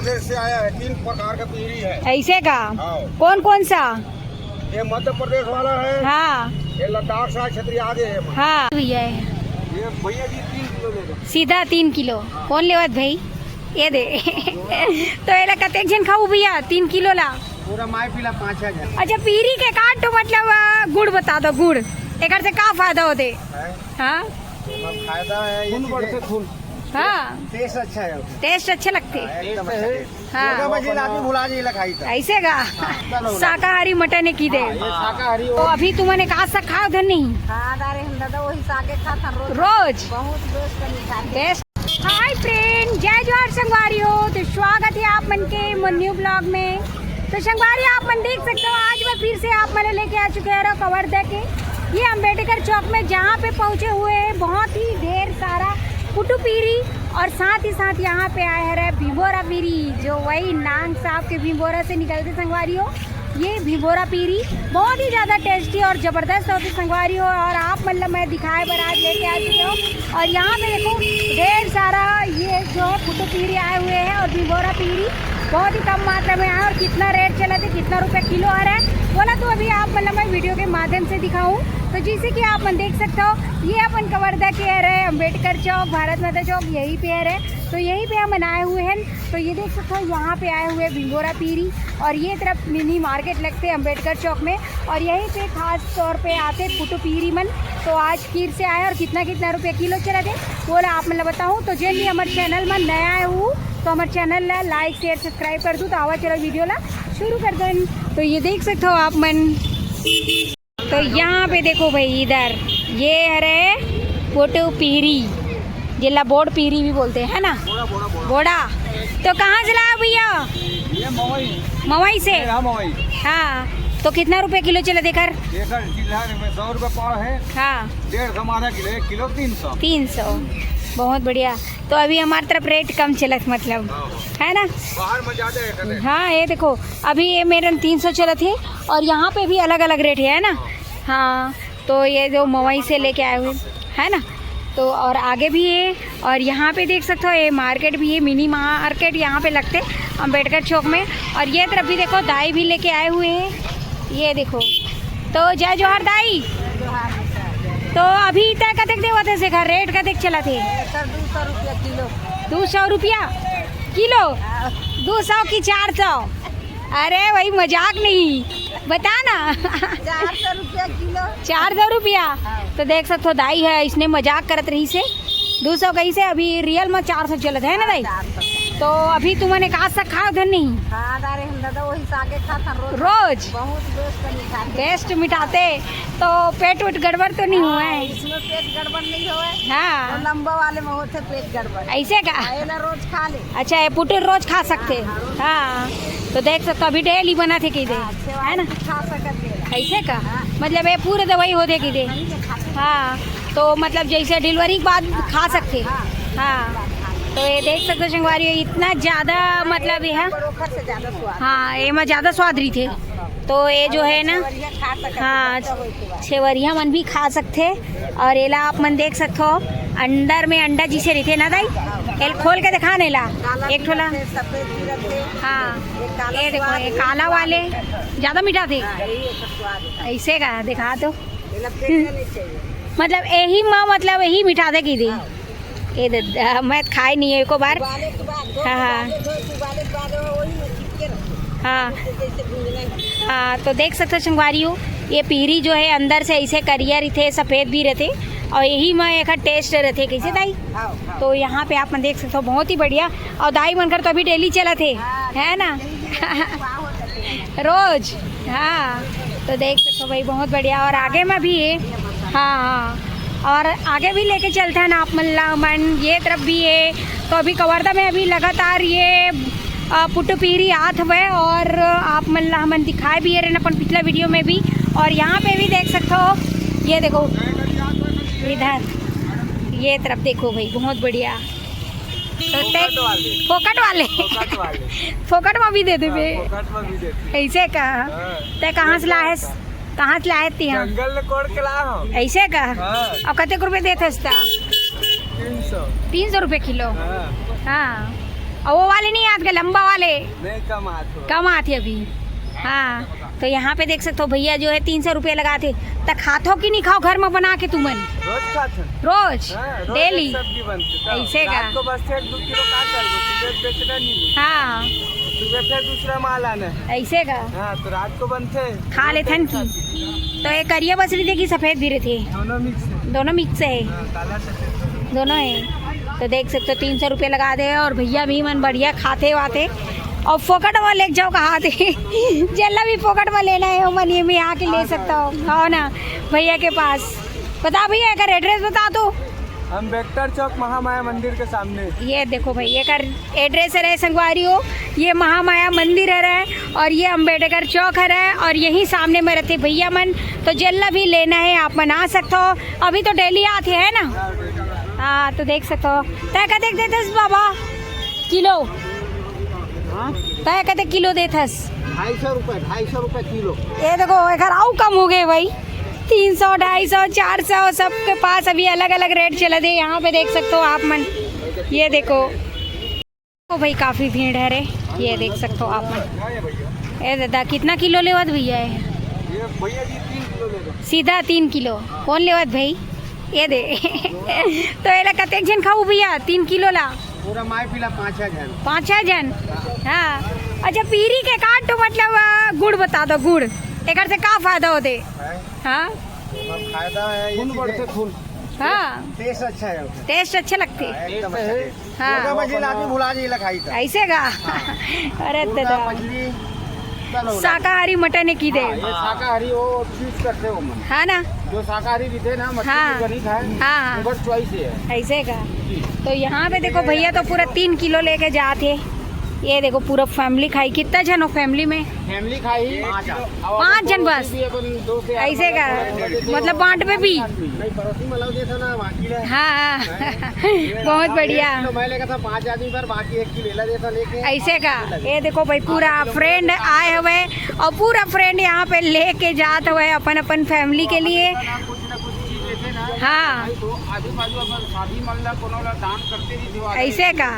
प्रदेश से आया है। 3 प्रकार का पीरी है। ऐसे का हाँ। कौन कौन सा? ये मध्य प्रदेश वाला है। हाँ ये लद्दाख सा क्षत्रिय आगे है। हाँ भैया ये भैया जी 3 किलो ले लो। सीधा 3 किलो। कौन लेवत भाई? ये दे तो एला कतेक जन खाऊ भैया 3 किलो ला? पूरा माय पीला 5,000। अच्छा पीरी के काट तो मतलब गुड़ बता दो। गुड़ एक से का फायदा होते? हाँ फायदा है ये बढ़ते खून। हाँ टेस्ट अच्छा है। टेस्ट अच्छे लगते। हाँ आदमी भुला जी खाई था। ऐसे का शाकाहारी मटन की दे। शाकाहारी तो अभी तुमने कहा सा खा उधर नहीं वही सागे खाता रोज बहुत बेस्ट। हाय फ्रेंड, जय जोहार संगवारियों। तो स्वागत है आप मन के न्यू ब्लॉग में। तो संगवारी आप मन देख सकते हो आज मैं फिर से आप मैंने लेके आ चुके हैं कवर्धा के ये अम्बेडकर चौक में, जहाँ पे पहुँचे हुए हैं बहुत ही ढेर सारा पुटू पीरी और साथ ही साथ यहाँ पे आए हैं भिंबोरा पीरी, जो वही नांग साहब के भिंबोरा से निकलते संगवारियों। ये भिंबोरा पीरी बहुत ही ज़्यादा टेस्टी और ज़बरदस्त होती संगवारियों। और आप मतलब मैं दिखाए पर आज लेके आ चुके हूँ। और यहाँ पे देखो ढेर सारा ये जो है पुटू पीरी आए हुए हैं और भिंबोरा पीरी बहुत ही कम मात्रा में आया। और कितना रेट चला थे, कितना रुपये किलो आ रहा है बोला तो अभी आप मतलब मैं वीडियो के माध्यम से दिखाऊं। तो जैसे कि आप मन देख सकते हो ये अपन कवर्धा के है अम्बेडकर चौक, भारत माता चौक यहीं पे है। तो यहीं पे हम बनाए हुए हैं। तो ये देख सकते हो यहाँ पे आए हुए भिंबोरा पीरी और ये तरफ मिनी मार्केट लगते हैं अम्बेडकर चौक में। और यहीं पे खास तौर पे आते पुटू पीरी मन। तो आज खीर से आए और कितना रुपये किलो चला थे बोला आप मतलब बताऊँ। तो जल्दी हमारे चैनल में नया आए हूँ तो हमारे चैनल ला लाइक शेयर सब्सक्राइब कर दूँ। तो आवा चलो वीडियो ला शुरू कर दें। तो ये देख सकते हो आप मन। तो यहाँ पे देखो भाई इधर ये है पुटू पीरी, जिला बोर्ड पीरी भी बोलते हैं ना, बोड़ा। तो कहाँ से लाया भैया? ये मवई से। मवई। हाँ तो कितना रुपए किलो चला देकर? 100 रुपये पाव है। हाँ 150 किलो 1 किलो 300। 300 बहुत बढ़िया। तो अभी हमारी तरफ रेट कम चलत मतलब है ना, बाहर में ज्यादा है। हाँ ये देखो अभी ये मेरे 300 चलत है और यहाँ पे भी अलग अलग रेट है ना। हाँ तो ये जो मवई से लेके आए हुए है ना। तो और आगे भी है और यहाँ पे देख सकते हो ये मार्केट भी है, मिनी मार्केट यहाँ पे लगते अम्बेडकर चौक में। और ये तरफ भी देखो दाई भी लेके आए हुए हैं, ये देखो। तो जय जोहार दाई। तो अभी तय कतक देवा थे से घर रेट कतक चला थे? 200 रुपया किलो। 200 रुपया किलो? 200 की 400? अरे भाई मजाक नहीं, बता ना। 400 रुपया किलो। 400 रुपया? तो देख सकते हो दाई है, इसने मजाक करत रही से 200 कहीं से अभी रियल में 400 चलत है ना दाई। तो अभी तुमने कहा सा खा उधर नहीं? वही सागे खाता रोज बहुत बेस्ट मिठाते। तो पेट उठ गड़बड़ तो नहीं हुआ है? इसमें पेट गड़बड़ नहीं हुआ है। हाँ लंबा वाले में होते पेट गड़बड़। ऐसे का? रोज खा ले। अच्छा ये पुटू रोज खा सकते। हाँ तो देख सकते अभी डेली बना थे कि दे है ना, खा सकते। ऐसे का मतलब ये पूरे दवाई होते कि दे। हाँ तो मतलब जैसे डिलीवरी के बाद खा सकते। हाँ तो ये देख सकते संगवारी इतना ज़्यादा मतलब ये है। हाँ ये में ज़्यादा स्वाद रही थे। तो ये जो है ना, हाँ छेवरिया मन भी खा सकते। और एला आप मन देख सकते हो अंदर में अंडा जिसे रहते ना दाई, एल खोल के दिखा नेला एक ठोला। हाँ ये देखो ये काला वाले ज़्यादा मीठा थे ऐसे का दिखा दो। मतलब यही माँ मतलब यही मिठा दे की दी ये मैं खाए नहीं है एको बार। हाँ हाँ हाँ तो देख सकते संगवारी हो ये पीरी जो है अंदर से ऐसे करियर थे, सफ़ेद भी रहते और यही में एक टेस्ट रहते कैसे दाई। तो यहाँ पे आप मन देख सकते हो बहुत ही बढ़िया। और दाई बनकर तो अभी डेली चला थे है ना रोज। हाँ तो देख सकते हो भाई बहुत बढ़िया। और आगे में भी है। हाँ हाँ और आगे भी लेके चलते हैं ना आप मन ये तरफ भी है। तो अभी कवर्धा में अभी लगातार ये पुटू पीरी आत हुए और आप मन दिखाए भी है अपन पिछला वीडियो में भी। और यहाँ पे भी देख सकते हो ये देखो इधर ये तरफ देखो भाई बहुत बढ़िया। तो फोकट वाले फोकट में भी दे दे ऐसे का। ते कहाँ से लाए थी? जंगल कोड़ के ला हूं। ऐसे का? और कते रुपए देते? 300 रुपये किलो। हाँ और वो वाले नहीं आते लंबा वाले, नहीं कम आते। कम आते अभी। हाँ तो यहाँ पे देख सकते हो भैया जो है 300 रुपये लगाते। तक खातो की नहीं खाओ घर में बना के तुमन रोज खाते हैं। रोज हाँ, रोज डेली एक सब्जी बनती है। ऐसे का? रात को बस 1-2 किलो काट कर दो, सुबह बेचना नहीं। हाँ सुबह फिर दूसरा माल आना है। ऐसे का हाँ तो रात को बनते हैं। खा लेते हैं की। तो ये करिया बसरी थे कि सफ़ेद भी थे? दोनों मिक्स है। दोनों मिक्स है, हाँ, काला सफेद दोनों है। तो देख सकते हो 300 रुपये लगा दे और भैया भी मन बढ़िया खाते वाते और फोकट में ले जाओ कहा थे जल्ला भी फोकट में लेना है मन ये भी आके ले सकता हो। हाँ ना भैया के पास। बता भैया एक एड्रेस बता दो। अम्बेडकर चौक महामाया मंदिर के सामने। ये देखो भाई ये का एड्रेस है संगवारी हो, ये महामाया मंदिर है और ये अम्बेडकर चौक है और यहीं सामने में रहते भैया मन। तो जल्ला भी लेना है आप बना सकते हो, अभी तो डेली आते हैं ना। हाँ तो देख सकते हो। तय का देख देते बाबा किलो, तय कहते किलो देथस 250 रुपये किलो। ये देखो एक आऊ कम हो गए भाई, 300 250 400 सबके पास अभी अलग अलग रेट चले थे। यहाँ पे देख सकते हो आप मन, ये देखो ओ भाई काफ़ी भीड़ है रे, ये देख सकते हो आप मन। ये दादा कितना किलो लेवत भैया है? ये भैया जी 3 किलो लेगा। सीधा 3 किलो कौन लेवत भाई? ये दे तो ये कतेक जन खाऊ भैया 3 किलो ला? पूरा माई पीला 5-6 जन। 5-6 जन। हाँ अच्छा पीरी के काट तो मतलब गुड़ बता दो, गुड़ एक से का फायदा होते? हाँ फायदा है खून बढ़ते खून। हाँ टेस्ट अच्छा है, टेस्ट अच्छे लगते। एकदम अच्छा है। हाँ मछली आदमी भुला जी लखाई था। ऐसे का? अरे दादा मछली शाकाहारी मटन की दे। ये शाकाहारी वो चीज करते हो मन। हाँ ना जो शाकाहारी भी थे ना मछली हाँ। जो नहीं खाए हाँ वो बस चॉइस है। ऐसे का? तो यहाँ पे देखो भैया तो पूरा 3 किलो लेके जाते। ये देखो पूरा फैमिली खाई। कितना जन हो फैमिली में? फैमिली खाई 5 जन बस। ऐसे का मतलब बांट पे भी? नहीं पड़ोसी मतलब देता ना बाकी है। हाँ बहुत बढ़िया। मैं लेकर था 5 आदमी पर, बाकी 1 किलो ले देता लेके। ऐसे का? ये देखो भाई पूरा फ्रेंड आए हुए और पूरा फ्रेंड यहाँ पे लेके जाते हुए अपन अपन फैमिली के लिए। कुछ ना कुछ चीज लेते ना। हाँ तो आजू बाजू अपन शादी मल्ला कोनो ला दान करते ही दिवा। ऐसे का?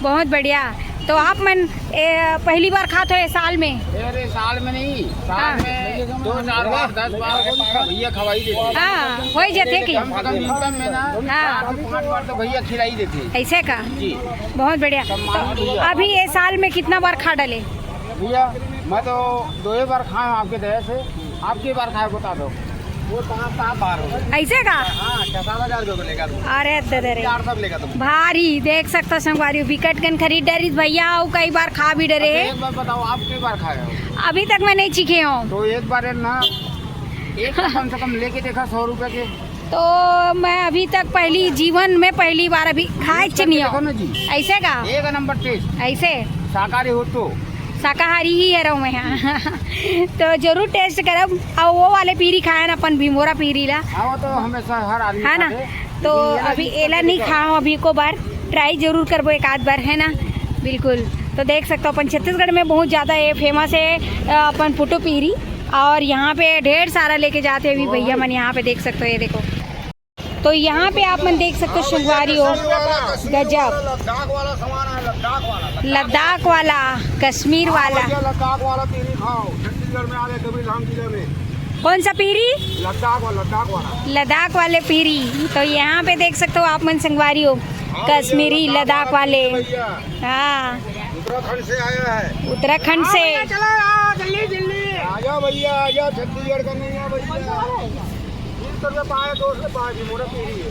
बहुत बढ़िया। तो आप मन पहली बार खाते हो साल में? अरे साल में नहीं, हाँ। साल में 2-4 बार 10 बार भैया खवाई देते। हाँ हो जाते कि? कम से कम इनकम में ना हाँ 5 बार तो भैया खिलाई देते। ऐसे का? जी बहुत बढ़िया। तो अभी ये साल में कितना बार खा डाले? भैया मैं तो 2 बार खाया आपके दया से। आपकी बार खाया बता दो। वो 5-7 बार हो। ऐसे का? हाँ 7,000 रुपये लेगा तुम। अरे दादा रे 4 सब लेगा तुम। भारी देख सकते हो संगवारी विकट गन खरीद डरी भैया और कई बार खा भी डरे। एक बार बताओ आप कितनी बार खाए हो? अभी तक मैं नहीं चीखे हूँ। तो एक बार है ना, एक तो कम से कम लेके देखा 100 रुपए के। तो मैं अभी तक पहली बार अभी खाए नहीं देखो हूँ। ना जी, ऐसे का? एक नंबर टेस्ट। ऐसे शाकाहारी हो तो शाकाहारी ही है रहूँ मैं यहाँ तो जरूर टेस्ट करब। और वो वाले पीरी खाए ना अपन भीमोरा पीरी ला, हाँ वो तो हमेशा हर आदमी है ना। खाते। तो अभी एला नहीं खाओ, अभी को बार ट्राई जरूर करबो एक आध बार, है ना। बिल्कुल। तो देख सकते हो अपन छत्तीसगढ़ में बहुत ज़्यादा ये फेमस है अपन पुटो पीरी और यहाँ पे ढेर सारा लेके जाते हैं अभी भैया मन। यहाँ पे देख सकते हो, ये देखो। तो यहाँ पे आप मन देख सकते हो संगवारी हो गजब लद्दाख वाला सामान है, लद्दाख वाला। लद्दाख वाला, कश्मीर वाला। लद्दाख वाला पीरी खाओ, छत्तीसगढ़ में आ गए कबीरधाम जिले में। कौन सा पीरी? लद्दाख वाला। लद्दाख वाले पीरी। तो यहाँ पे देख सकते हो आप मन संगवारी हो कश्मीरी लद्दाख वाले। हाँ उत्तराखंड से आया है। उत्तराखंड से। जल्दी आ जाओ भैया, आ जाओ। छत्तीसगढ़ का नहीं है भैया। 300 रुपये पाए, 200 पाए भी मोरा पीरी है।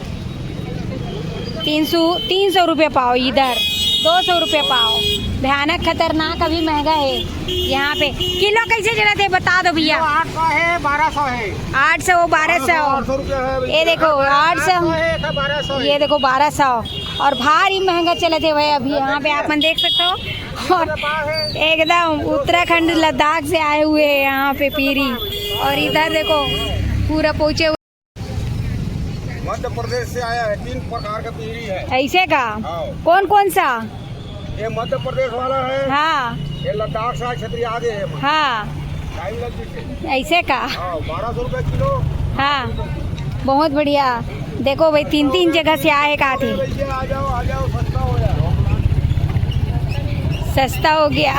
300 रुपये पाओ, इधर 200 रुपये पाओ। भयानक खतरनाक अभी महंगा है यहाँ पे। किलो कैसे चलाते हैं बता दो भैया? 800 है, 1200 है। 800 1200। 800 रुपये है। ये देखो 800, 1200। ये देखो 1200 और भारी महंगा चले थे भाई अभी। यहाँ पे आप मन देख सकते हो और एकदम उत्तराखंड लद्दाख से आए हुए हैं यहाँ पे पीरी। और इधर देखो पूरा पहुँचे हुए। मध्य प्रदेश से आया है, 3 प्रकार का पीरी है। ऐसे का? हाँ। कौन कौन सा? ये मध्य प्रदेश वाला है। हाँ ये लद्दाख से छतरी आगे है। हाँ टाइम लग से। ऐसे का? हाँ 1200 रुपये किलो। हाँ बहुत बढ़िया। देखो भाई 3 जगह से आए का थे। भैया आ जाओ, आ जाओ, सस्ता हो जाए। सस्ता हो गया।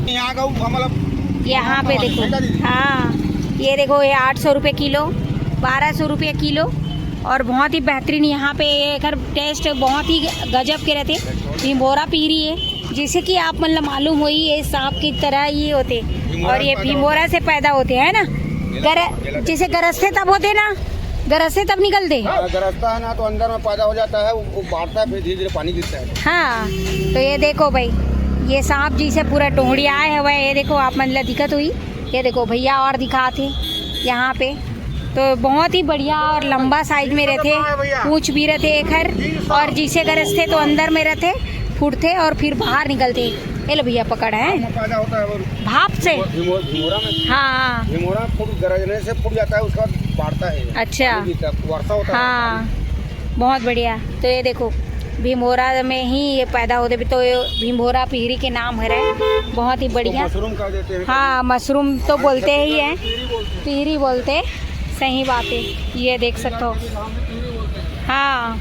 यहाँ का मतलब यहाँ पे देखो, हाँ ये देखो, ये 800 रुपये किलो, 1200 रुपये किलो। और बहुत ही बेहतरीन यहाँ पे अगर टेस्ट बहुत ही गजब के रहते। भीमोरा पीरी है, जैसे कि आप मतलब मालूम हुई ये सांप की तरह ये होते, और ये भीमोरा से पैदा होते हैं ना। जैसे गरजते तब होते ना, गरजते तब निकलते। गरजता है ना तो अंदर में पैदा हो जाता है, वो बढ़ता है, फिर धीरे धीरे पानी गिरता है। हाँ तो ये देखो भाई, ये सांप जी से पूरा टोहड़िया आए हुआ है। ये देखो आप मतलब दिक्कत हुई, ये देखो भैया और दिखाते यहाँ पे। तो बहुत ही बढ़िया और लंबा साइज में रहते, पूंछ भी रहते एक हर, और जिसे गरजते तो अंदर में रहते, फूटते और फिर बाहर निकलते। ये लो भैया पकड़ है पैदा होता है वो भाप से। भीमोरा में, हाँ भीमोरा गरजने से फूट जाता है, उसका बढ़ता है। अच्छा, वर्षा होता है। हाँ बहुत बढ़िया। तो ये देखो भीमोरा में ही ये पैदा होते, तो ये भीमोरा पीरी के नाम है, बहुत ही बढ़िया। मशरूम कह देते हैं। हाँ मशरूम तो बोलते ही हैं, पीरी बोलते, सही बात है। ये देख सकते हो, हाँ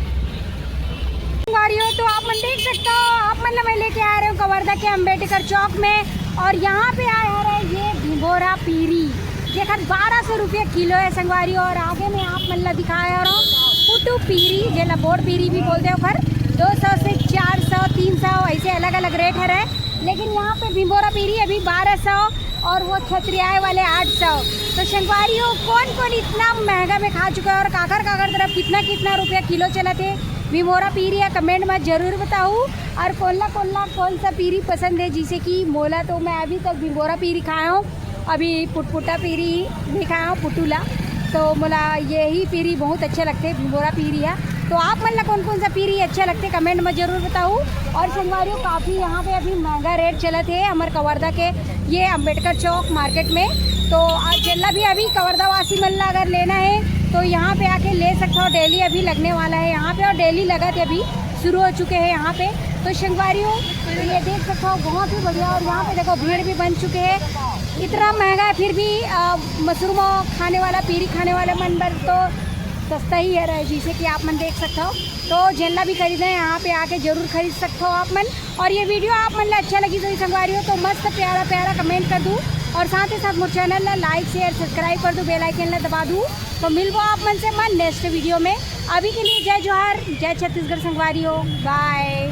तो आप मन देख सकते हो। आप मतलब मैं लेके आ रहे हूँ कवर्धा के अम्बेडकर चौक में, और यहाँ पे आया है ये भीमोरा पीरी, ये 1200 रुपये किलो है संगवारी। और आगे में आप मतलब दिखाया रहा हूँ पुटू पीरी, ये लबोर पीरी भी बोलते हो, खर 200 से 400 300 ऐसे अलग अलग रेट है। लेकिन यहाँ पे भीमोरा पीरी अभी 1200 और वो छतरियाए वाले 800। तो शंकवारियों कौन कौन इतना महंगा में खा चुका है, और काकर काकर तरफ कितना कितना रुपया किलो चलाते भीमोरा पीरी है, कमेंट में ज़रूर बताऊँ। और कौन सा पीरी पसंद है, जिसे कि मोला तो मैं अभी तक भीमोरा पीरी खाया हूँ, अभी पुटपुटा पीरी भी खाया हूँ, पुटूला। तो मोला यही पीरी बहुत अच्छे लगते हैं, भीमोरा पीरी है। तो आप मतलब कौन सा पीरी अच्छे लगते कमेंट में ज़रूर बताऊँ। और संगवारियों काफ़ी यहाँ पे अभी महंगा रेट चला थे हमारे कवर्धा के ये अम्बेडकर चौक मार्केट में। तो आज जल्ला भी अभी कवर्धा वासी मल्ला अगर लेना है तो यहाँ पे आके ले सकते हो। डेली अभी लगने वाला है यहाँ पे, और डेली लगा थे, अभी शुरू हो चुके हैं यहाँ पे। तो संगवारियों ये देख सकते हो, बहुत ही बढ़िया। और यहाँ पे देखो भीड़ भी बन चुके हैं, इतना महंगा है फिर भी मशरूम खाने वाला, पीरी खाने वाला मन पर तो सस्ता ही है, जिसे कि आप मन देख सकते हो। तो जेला भी खरीदना है यहाँ पे आके ज़रूर खरीद सकते हो आप मन। और ये वीडियो आप मन अच्छा लगी तो संगवारी हो तो मस्त प्यारा प्यारा कमेंट कर दूँ, और साथ ही साथ मोर चैनल ला लाइक शेयर सब्सक्राइब कर दूँ, बेल आइकन ला दबा दूँ। तो मिलबो आप मन से मन नेक्स्ट वीडियो में। अभी के लिए जय जोहार, जय छत्तीसगढ़ संगवारी हो, बाय।